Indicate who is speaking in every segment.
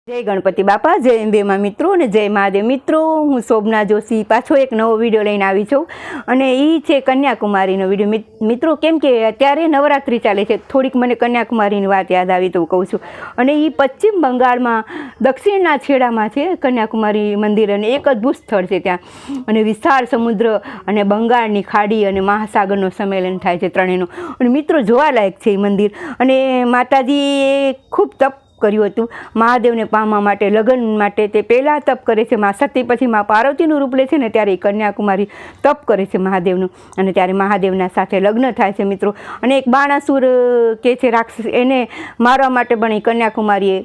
Speaker 1: જય ગણપતિ બાપા, જય અંબેમાં મિત્રો અને જય મહાદેવ મિત્રો. હું શોભના જોશી પાછો એક નવો વિડીયો લઈને આવી છું અને એ છે કન્યાકુમારીનો વિડીયો. મિત્રો કેમ કે અત્યારે નવરાત્રિ ચાલે છે, થોડીક મને કન્યાકુમારીની વાત યાદ આવી તો કહું છું. અને એ પશ્ચિમ બંગાળમાં દક્ષિણના છેડામાં છે કન્યાકુમારી મંદિર અને એક અદ્ભુત સ્થળ છે ત્યાં. અને વિશાળ સમુદ્ર અને બંગાળની ખાડી અને મહાસાગરનો સંમેલન થાય છે ત્રણેયનું. અને મિત્રો જોવાલાયક છે એ મંદિર. અને માતાજીએ ખૂબ તપ કર્યું હતું મહાદેવને પામવા માટે, લગ્ન માટે. તે પહેલાં તપ કરે છે મા સતી, પછી મા પાર્વતીનું રૂપ લે છે ને ત્યારે કન્યાકુમારી તપ કરે છે મહાદેવનું. અને ત્યારે મહાદેવના સાથે લગ્ન થાય છે મિત્રો. અને એક બાણાસુર કે છે રાક્ષસ, એને મારવા માટે પણ એ કન્યાકુમારીએ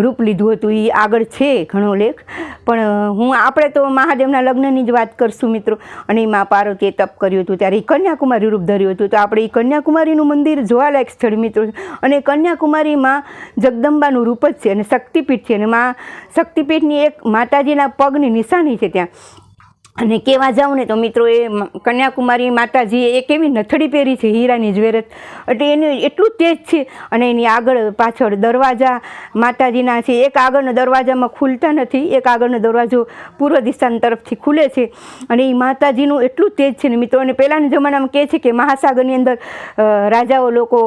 Speaker 1: રૂપ લીધું હતું. એ આગળ છે ઘણો લેખ, પણ આપણે તો મહાદેવના લગ્નની જ વાત કરશું મિત્રો. અને એ મા પાર્વતીએ તપ કર્યું હતું ત્યારે એ કન્યાકુમારી રૂપ ધર્યું હતું. તો આપણે એ કન્યાકુમારીનું મંદિર જોવાલાયક સ્થળ મિત્રો. અને કન્યાકુમારીમાં જગદંબાનું રૂપ જ છે અને શક્તિપીઠ છે. અને મા શક્તિપીઠની એક માતાજીના પગની નિશાની છે ત્યાં. અને કહેવા જાઉં ને તો મિત્રો, એ કન્યાકુમારી માતાજીએ એક એવી નથડી પહેરી છે હીરાની જ્વેરત, એટલે એનું એટલું તેજ છે. અને એની આગળ પાછળ દરવાજા માતાજીના છે. એક આગળનો દરવાજામાં ખુલતા નથી, એક આગળનો દરવાજો પૂર્વ દિશાની તરફથી ખુલે છે. અને એ માતાજીનું એટલું તેજ છે ને મિત્રો. અને પહેલાંના જમાનામાં કહે છે કે મહાસાગરની અંદર રાજાઓ લોકો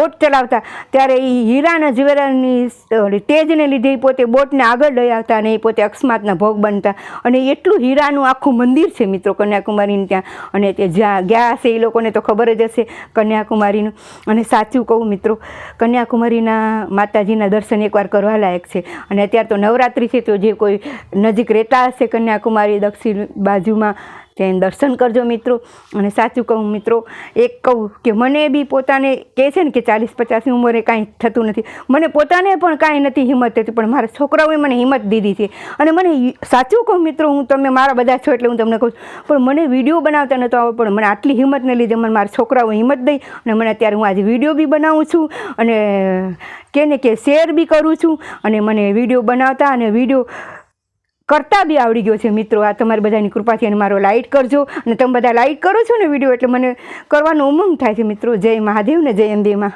Speaker 1: બોટ ચલાવતા ત્યારે એ હીરાના જ્વેરાની તેજને લીધે પોતે બોટને આગળ લઈ આવતા અને એ પોતે અકસ્માતના ભોગ બનતા. અને એટલું હીરાનું આખું મંદિર છે મિત્રો કન્યાકુમારીનું ત્યાં. અને તે જ્યાં ગયા હશે એ લોકોને તો ખબર જ હશે કન્યાકુમારીનું. અને સાચું કહું મિત્રો, કન્યાકુમારીના માતાજીના દર્શન એકવાર કરવા લાયક છે. અને અત્યારે તો નવરાત્રિ છે, તો જે કોઈ નજીક રહેતા હશે કન્યાકુમારી દક્ષિણ બાજુમાં, ત્યાં દર્શન કરજો મિત્રો. અને સાચું કહું મિત્રો, એક કહું કે મને બી પોતાને કહે છે ને કે 40-50ની ઉંમરે કાંઈ થતું નથી, મને પોતાને પણ કાંઈ નથી હિંમત થતી, પણ મારા છોકરાઓએ મને હિંમત દીધી છે. અને મને સાચું કહું મિત્રો, હું તમે મારા બધા છો એટલે હું તમને કહું છું, પણ મને વિડીયો બનાવતા નહોતો આવડતો, પણ મને આટલી હિંમતને લીધે મને મારા છોકરાઓ હિંમત દઈ અને મને અત્યારે હું આજે વિડીયો બી બનાવું છું અને કે શેર બી કરું છું. અને મને વિડીયો બનાવતા અને વિડીયો કરતાં બી આવડી ગયો છે મિત્રો. આ તમારી બધાની કૃપાથી. અને મારો લાઇક કરજો, અને તમે બધા લાઇક કરો છો ને વિડીયો, એટલે મને કરવાનો ઉમંગ થાય છે મિત્રો. જય મહાદેવ ને જય અંબેમાં.